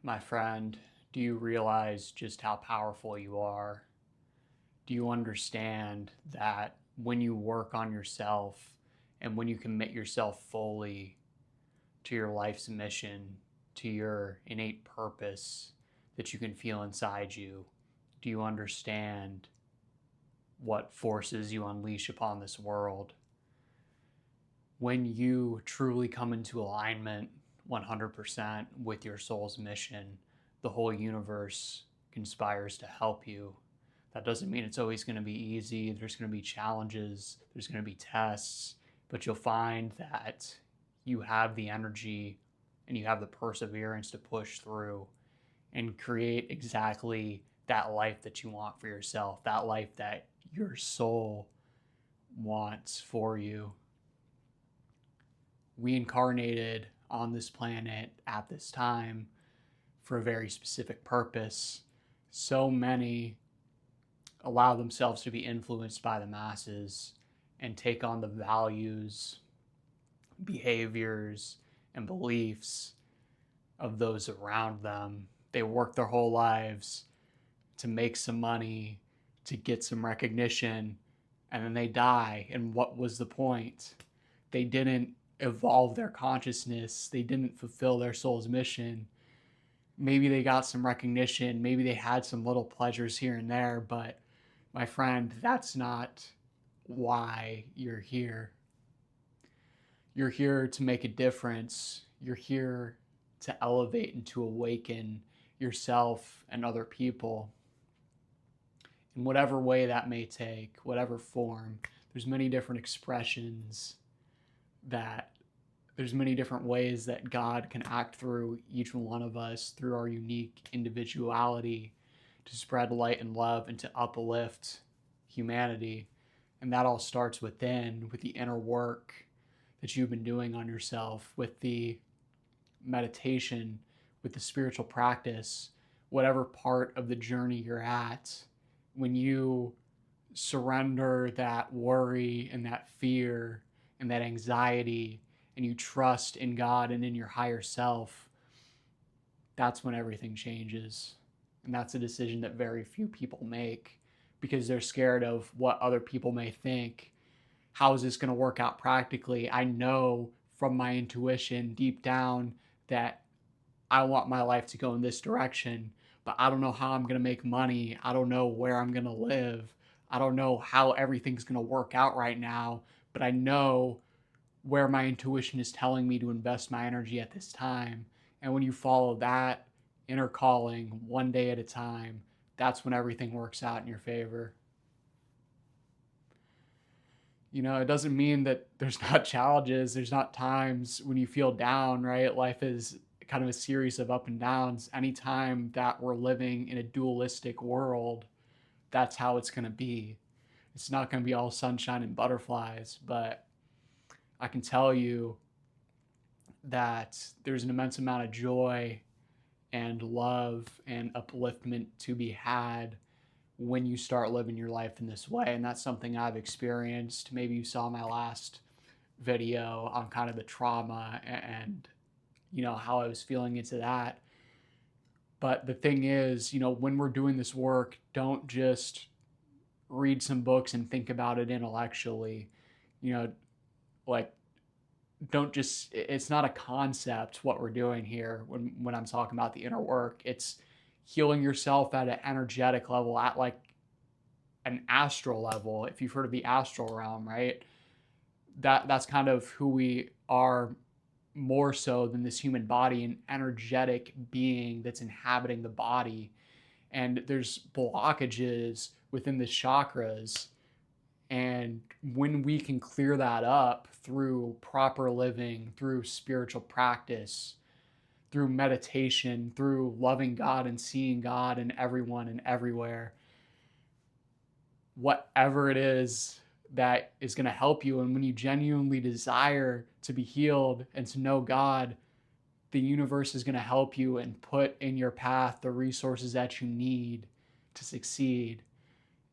My friend, do you realize just how powerful you are? Do you understand that when you work on yourself and when you commit yourself fully to your life's mission, to your innate purpose that you can feel inside you, do you understand what forces you unleash upon this world? When you truly come into alignment 100% with your soul's mission, the whole universe conspires to help you. That doesn't mean it's always going to be easy. There's going to be challenges, there's going to be tests, but you'll find that you have the energy and you have the perseverance to push through and create exactly that life that you want for yourself, that life that your soul wants for you. We incarnated on this planet at this time for a very specific purpose. So many allow themselves to be influenced by the masses and take on the values, behaviors, and beliefs of those around them. They work their whole lives to make some money, to get some recognition, and then they die. And what was the point? They didn't evolve their consciousness, they didn't fulfill their soul's mission. Maybe they got some recognition, maybe they had some little pleasures here and there, but my friend, that's not why you're here. You're here to make a difference. You're here to elevate and to awaken yourself and other people in whatever way that may take, whatever form. There's many different expressions there's many different ways that God can act through each one of us, through our unique individuality, to spread light and love and to uplift humanity. And that all starts within, with the inner work that you've been doing on yourself, with the meditation, with the spiritual practice, whatever part of the journey you're at. When you surrender that worry and that fear and that anxiety, and you trust in God and in your higher self, that's when everything changes. And that's a decision that very few people make because they're scared of what other people may think. How is this going to work out practically? I know from my intuition deep down that I want my life to go in this direction, but I don't know how I'm going to make money. I don't know where I'm going to live. I don't know how everything's going to work out right now, but I know where my intuition is telling me to invest my energy at this time. And when you follow that inner calling one day at a time, that's when everything works out in your favor. You know, it doesn't mean that there's not challenges, there's not times when you feel down, right? Life is kind of a series of up and downs. Anytime that we're living in a dualistic world, that's how it's going to be. It's not going to be all sunshine and butterflies, but I can tell you that there's an immense amount of joy and love and upliftment to be had when you start living your life in this way. And that's something I've experienced. Maybe you saw my last video on kind of the trauma and how I was feeling into that. But the thing is, when we're doing this work, don't just read some books and think about it intellectually. You know, like, don't just, it's not a concept what we're doing here when I'm talking about the inner work. It's healing yourself at an energetic level, at like an astral level. If you've heard of the astral realm, right? That's kind of who we are, more so than this human body, an energetic being that's inhabiting the body. And there's blockages within the chakras. And when we can clear that up through proper living, through spiritual practice, through meditation, through loving God and seeing God in everyone and everywhere, whatever it is that is going to help you. And when you genuinely desire to be healed and to know God, the universe is going to help you and put in your path the resources that you need to succeed.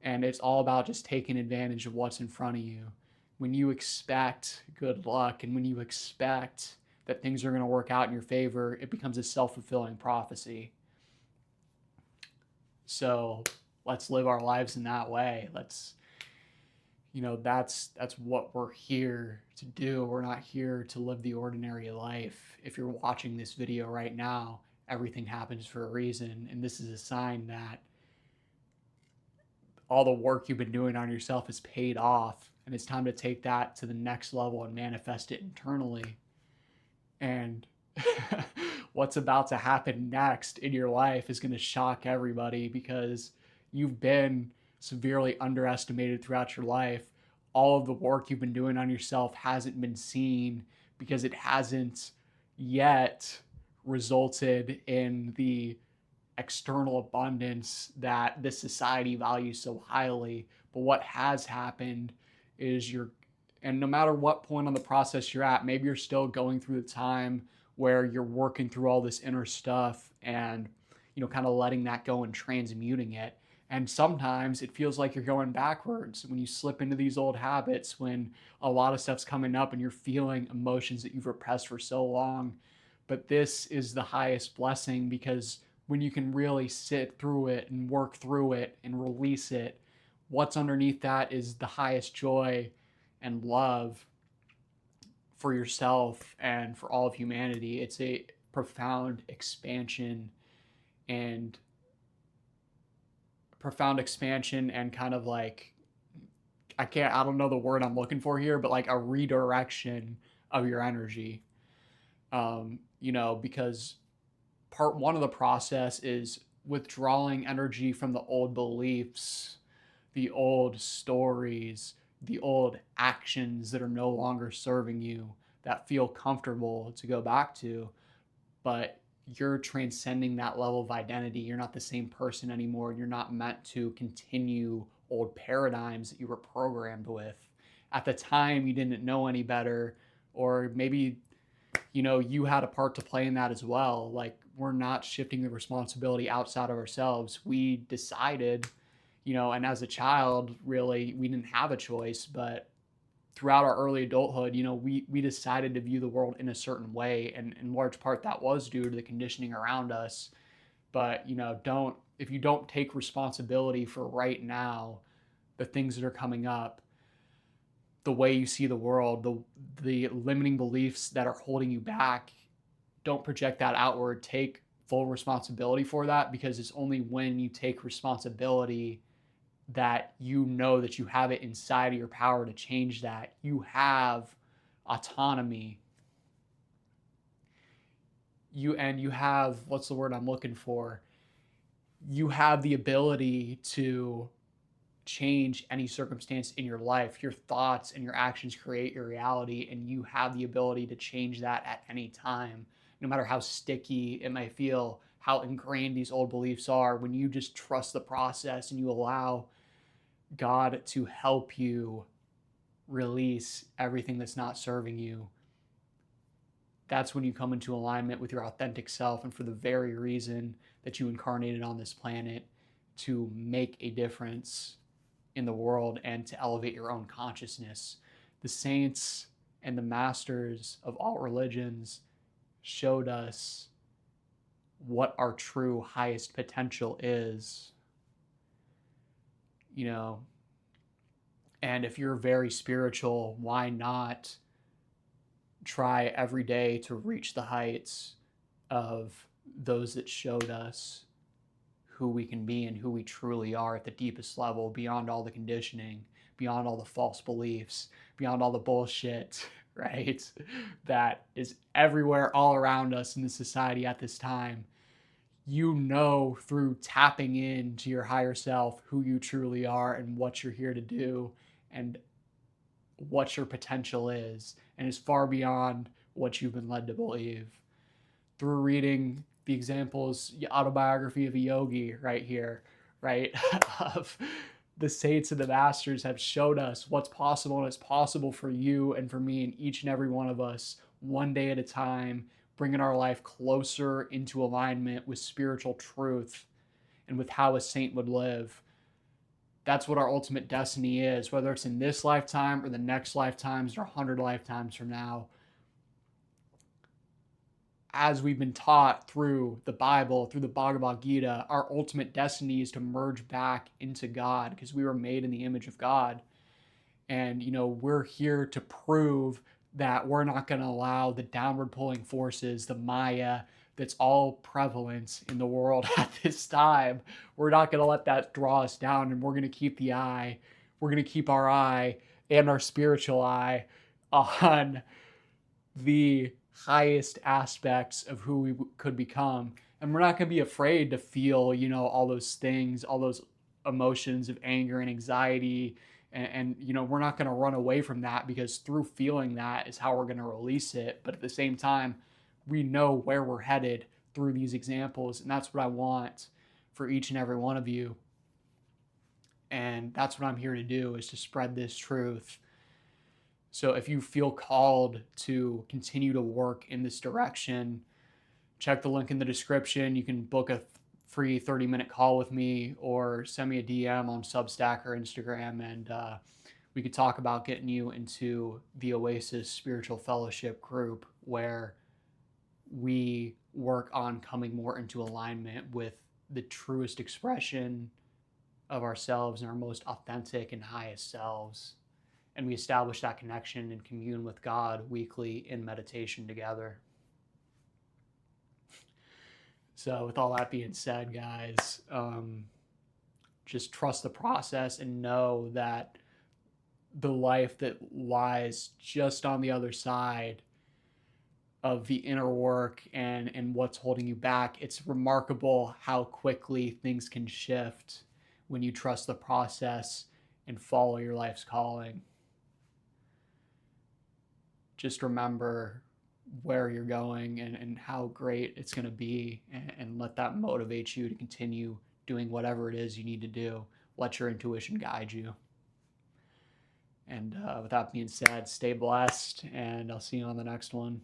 And it's all about just taking advantage of what's in front of you. When you expect good luck and when you expect that things are going to work out in your favor, it becomes a self-fulfilling prophecy. So let's live our lives in that way. Let's, that's what we're here to do. We're not here to live the ordinary life. If you're watching this video right now, everything happens for a reason, and this is a sign that all the work you've been doing on yourself is paid off, and it's time to take that to the next level and manifest it internally. And what's about to happen next in your life is going to shock everybody, because you've been severely underestimated throughout your life. All of the work you've been doing on yourself hasn't been seen because it hasn't yet resulted in the external abundance that this society values so highly. But what has happened is and no matter what point on the process you're at, maybe you're still going through the time where you're working through all this inner stuff and, kind of letting that go and transmuting it. And sometimes it feels like you're going backwards when you slip into these old habits, when a lot of stuff's coming up and you're feeling emotions that you've repressed for so long. But this is the highest blessing, because when you can really sit through it and work through it and release it, what's underneath that is the highest joy and love for yourself and for all of humanity. It's a profound expansion and kind of like, I don't know the word I'm looking for here, but like a redirection of your energy. Because part one of the process is withdrawing energy from the old beliefs, the old stories, the old actions that are no longer serving you, that feel comfortable to go back to, but you're transcending that level of identity. You're not the same person anymore. You're not meant to continue old paradigms that you were programmed with. At the time, you didn't know any better, or maybe, you had a part to play in that as well. Like, we're not shifting the responsibility outside of ourselves. We decided, and as a child, really, we didn't have a choice, but throughout our early adulthood, we decided to view the world in a certain way, and in large part that was due to the conditioning around us. But, if you don't take responsibility for right now, the things that are coming up, the way you see the world, the limiting beliefs that are holding you back, don't project that outward. Take full responsibility for that, because it's only when you take responsibility that that you have it inside of your power to change that. You have autonomy. You have, what's the word I'm looking for? You have the ability to change any circumstance in your life. Your thoughts and your actions create your reality, and you have the ability to change that at any time, no matter how sticky it may feel, how ingrained these old beliefs are. When you just trust the process and you allow God to help you release everything that's not serving you, that's when you come into alignment with your authentic self, and for the very reason that you incarnated on this planet, to make a difference in the world and to elevate your own consciousness. The saints and the masters of all religions showed us what our true highest potential is. And if you're very spiritual, why not try every day to reach the heights of those that showed us who we can be and who we truly are at the deepest level, beyond all the conditioning, beyond all the false beliefs, beyond all the bullshit, right? That is everywhere, all around us in the society at this time. Through tapping into your higher self, who you truly are and what you're here to do and what your potential is, and is far beyond what you've been led to believe. Through reading the examples, autobiography of a yogi right here, right? Of the saints and the masters have showed us what's possible, and it's possible for you and for me and each and every one of us, one day at a time, bringing our life closer into alignment with spiritual truth and with how a saint would live. That's what our ultimate destiny is, whether it's in this lifetime or the next lifetimes or 100 lifetimes from now. as we've been taught through the Bible, through the Bhagavad Gita, our ultimate destiny is to merge back into God because we were made in the image of God. And, we're here to prove that we're not going to allow the downward pulling forces, the Maya, that's all prevalent in the world at this time. We're not going to let that draw us down, and we're going to keep the eye. We're going to keep our eye and our spiritual eye on the highest aspects of who we could become. And we're not going to be afraid to feel, all those things, all those emotions of anger and anxiety. And we're not going to run away from that, because through feeling that is how we're going to release it. But at the same time, we know where we're headed through these examples. And that's what I want for each and every one of you. And that's what I'm here to do, is to spread this truth. So if you feel called to continue to work in this direction, check the link in the description. You can book a free 30-minute call with me, or send me a DM on Substack or Instagram, and we could talk about getting you into the Oasis Spiritual Fellowship group, where we work on coming more into alignment with the truest expression of ourselves and our most authentic and highest selves. And we establish that connection and commune with God weekly in meditation together. So with all that being said, guys, just trust the process and know that the life that lies just on the other side of the inner work and what's holding you back, it's remarkable how quickly things can shift when you trust the process and follow your life's calling. Just remember where you're going and how great it's going to be, and let that motivate you to continue doing whatever it is you need to do. Let your intuition guide you. And with that being said, stay blessed, and I'll see you on the next one.